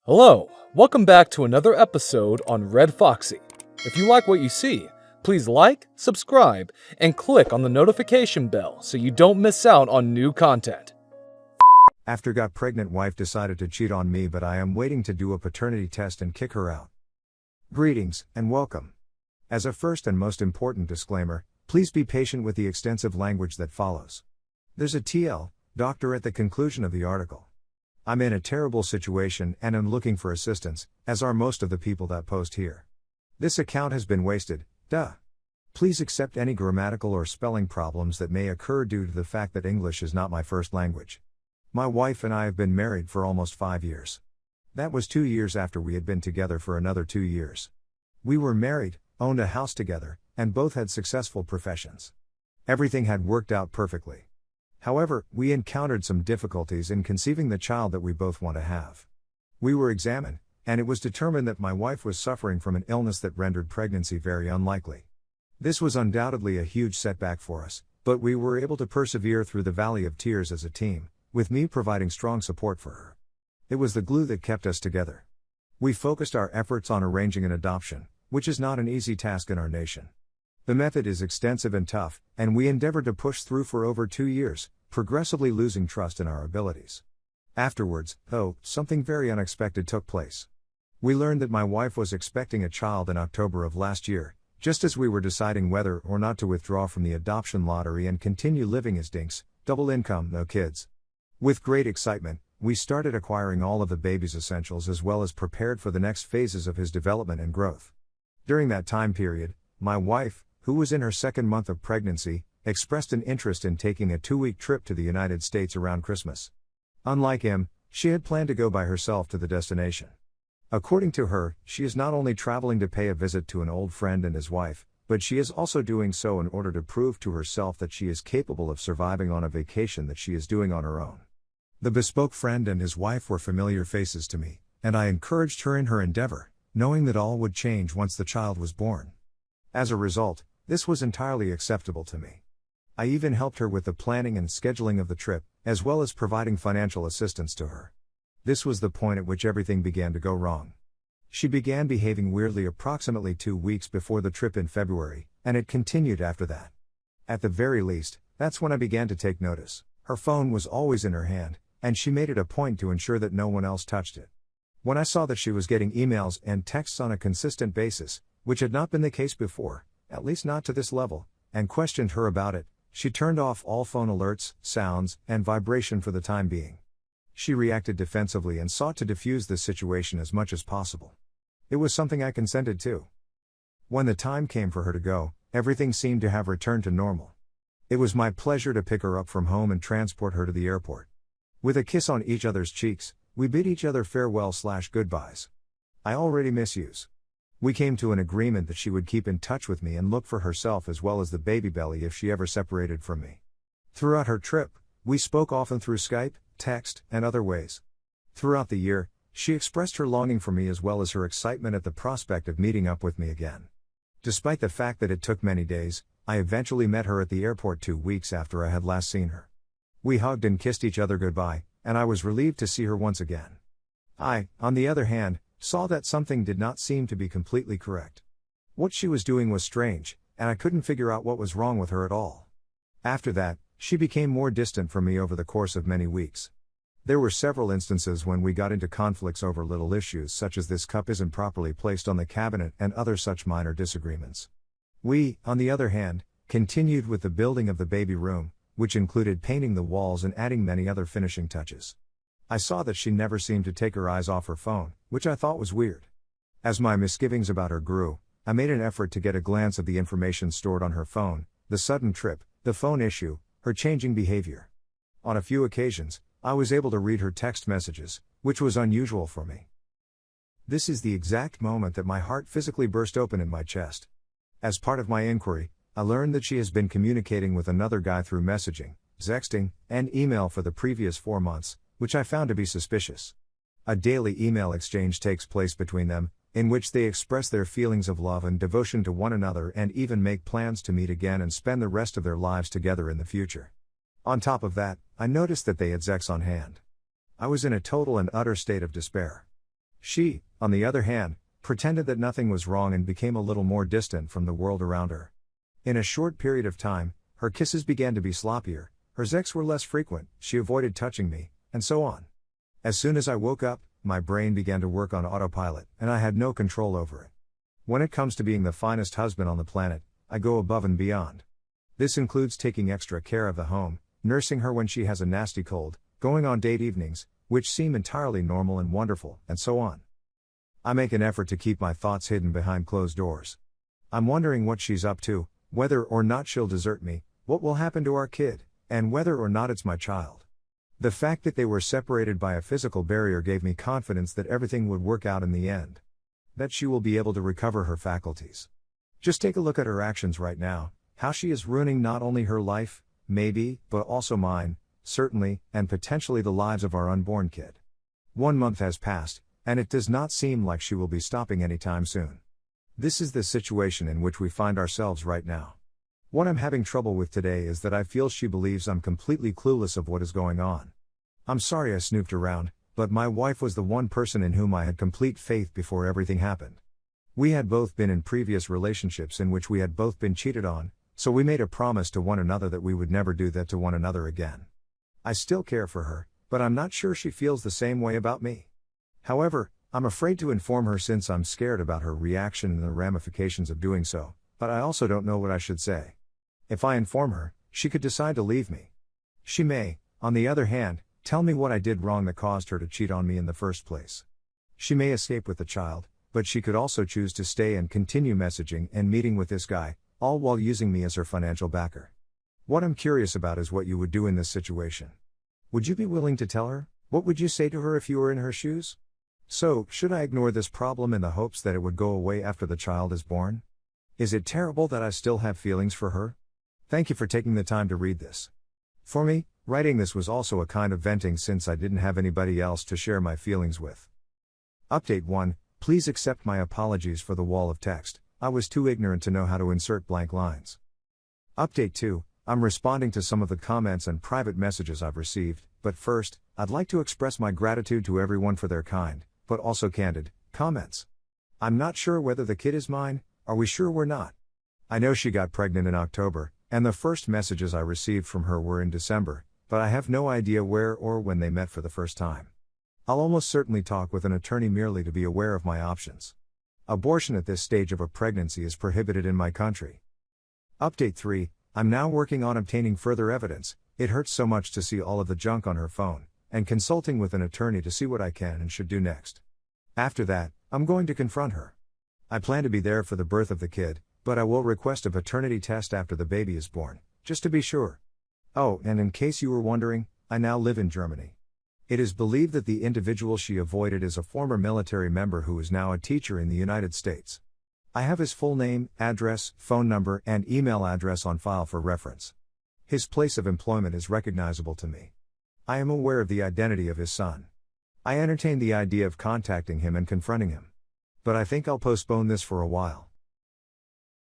Hello, welcome back to another episode on Red Foxy. If you like what you see, please like, subscribe, and click on the notification bell so you don't miss out on new content. After got pregnant wife decided to cheat on me, but I am waiting to do a paternity test and kick her out. Greetings, and welcome. As a first and most important disclaimer, please be patient with the extensive language that follows. There's a TL, doctor at the conclusion of the article. I'm in a terrible situation and am looking for assistance, as are most of the people that post here. This account has been wasted, duh. Please accept any grammatical or spelling problems that may occur due to the fact that English is not my first language. My wife and I have been married for almost 5 years. That was 2 years after we had been together for another 2 years. We were married, owned a house together, and both had successful professions. Everything had worked out perfectly. However, we encountered some difficulties in conceiving the child that we both want to have. We were examined, and it was determined that my wife was suffering from an illness that rendered pregnancy very unlikely. This was undoubtedly a huge setback for us, but we were able to persevere through the valley of tears as a team, with me providing strong support for her. It was the glue that kept us together. We focused our efforts on arranging an adoption, which is not an easy task in our nation. The method is extensive and tough, and we endeavored to push through for over 2 years, progressively losing trust in our abilities. Afterwards, though, something very unexpected took place. We learned that my wife was expecting a child in October of last year, just as we were deciding whether or not to withdraw from the adoption lottery and continue living as dinks, double income, no kids. With great excitement, we started acquiring all of the baby's essentials as well as prepared for the next phases of his development and growth. During that time period, my wife, who was in her second month of pregnancy, expressed an interest in taking a 2-week trip to the United States around Christmas. Unlike him, she had planned to go by herself to the destination. According to her, she is not only traveling to pay a visit to an old friend and his wife, but she is also doing so in order to prove to herself that she is capable of surviving on a vacation that she is doing on her own. The bespoke friend and his wife were familiar faces to me, and I encouraged her in her endeavor, knowing that all would change once the child was born. As a result, this was entirely acceptable to me. I even helped her with the planning and scheduling of the trip, as well as providing financial assistance to her. This was the point at which everything began to go wrong. She began behaving weirdly approximately 2 weeks before the trip in February, and it continued after that. At the very least, that's when I began to take notice. Her phone was always in her hand, and she made it a point to ensure that no one else touched it. When I saw that she was getting emails and texts on a consistent basis, which had not been the case before, at least not to this level, and questioned her about it, she turned off all phone alerts, sounds, and vibration for the time being. She reacted defensively and sought to defuse this situation as much as possible. It was something I consented to. When the time came for her to go, everything seemed to have returned to normal. It was my pleasure to pick her up from home and transport her to the airport. With a kiss on each other's cheeks, we bid each other farewell/goodbyes. I already miss yous. We came to an agreement that she would keep in touch with me and look for herself as well as the baby belly if she ever separated from me. Throughout her trip, we spoke often through Skype, text, and other ways. Throughout the year, she expressed her longing for me as well as her excitement at the prospect of meeting up with me again. Despite the fact that it took many days, I eventually met her at the airport 2 weeks after I had last seen her. We hugged and kissed each other goodbye, and I was relieved to see her once again. I, on the other hand, saw that something did not seem to be completely correct. What she was doing was strange, and I couldn't figure out what was wrong with her at all. After that, she became more distant from me over the course of many weeks. There were several instances when we got into conflicts over little issues such as this cup isn't properly placed on the cabinet and other such minor disagreements. We, on the other hand, continued with the building of the baby room, which included painting the walls and adding many other finishing touches. I saw that she never seemed to take her eyes off her phone, which I thought was weird. As my misgivings about her grew, I made an effort to get a glance of the information stored on her phone, the sudden trip, the phone issue, her changing behavior. On a few occasions, I was able to read her text messages, which was unusual for me. This is the exact moment that my heart physically burst open in my chest. As part of my inquiry, I learned that she has been communicating with another guy through messaging, sexting, and email for the previous 4 months, which I found to be suspicious. A daily email exchange takes place between them, in which they express their feelings of love and devotion to one another and even make plans to meet again and spend the rest of their lives together in the future. On top of that, I noticed that they had sex on hand. I was in a total and utter state of despair. She, on the other hand, pretended that nothing was wrong and became a little more distant from the world around her. In a short period of time, her kisses began to be sloppier, her sex were less frequent, she avoided touching me, and so on. As soon as I woke up, my brain began to work on autopilot, and I had no control over it. When it comes to being the finest husband on the planet, I go above and beyond. This includes taking extra care of the home, nursing her when she has a nasty cold, going on date evenings, which seem entirely normal and wonderful, and so on. I make an effort to keep my thoughts hidden behind closed doors. I'm wondering what she's up to, whether or not she'll desert me, what will happen to our kid, and whether or not it's my child. The fact that they were separated by a physical barrier gave me confidence that everything would work out in the end. That she will be able to recover her faculties. Just take a look at her actions right now, how she is ruining not only her life, maybe, but also mine, certainly, and potentially the lives of our unborn kid. 1 month has passed, and it does not seem like she will be stopping anytime soon. This is the situation in which we find ourselves right now. What I'm having trouble with today is that I feel she believes I'm completely clueless of what is going on. I'm sorry I snooped around, but my wife was the one person in whom I had complete faith before everything happened. We had both been in previous relationships in which we had both been cheated on, so we made a promise to one another that we would never do that to one another again. I still care for her, but I'm not sure she feels the same way about me. However, I'm afraid to inform her since I'm scared about her reaction and the ramifications of doing so, but I also don't know what I should say. If I inform her, she could decide to leave me. She may, on the other hand, tell me what I did wrong that caused her to cheat on me in the first place. She may escape with the child, but she could also choose to stay and continue messaging and meeting with this guy, all while using me as her financial backer. What I'm curious about is what you would do in this situation. Would you be willing to tell her? What would you say to her if you were in her shoes? So, should I ignore this problem in the hopes that it would go away after the child is born? Is it terrible that I still have feelings for her? Thank you for taking the time to read this. For me, writing this was also a kind of venting since I didn't have anybody else to share my feelings with. Update 1, please accept my apologies for the wall of text, I was too ignorant to know how to insert blank lines. Update 2, I'm responding to some of the comments and private messages I've received, but first, I'd like to express my gratitude to everyone for their kind, but also candid, comments. I'm not sure whether the kid is mine, are we sure we're not? I know she got pregnant in October, and the first messages I received from her were in December, but I have no idea where or when they met for the first time. I'll almost certainly talk with an attorney merely to be aware of my options. Abortion at this stage of a pregnancy is prohibited in my country. Update 3, I'm now working on obtaining further evidence, it hurts so much to see all of the junk on her phone, and consulting with an attorney to see what I can and should do next. After that, I'm going to confront her. I plan to be there for the birth of the kid, but I will request a paternity test after the baby is born, just to be sure. Oh, and in case you were wondering, I now live in Germany. It is believed that the individual she avoided is a former military member who is now a teacher in the United States. I have his full name, address, phone number, and email address on file for reference. His place of employment is recognizable to me. I am aware of the identity of his son. I entertain the idea of contacting him and confronting him. But I think I'll postpone this for a while.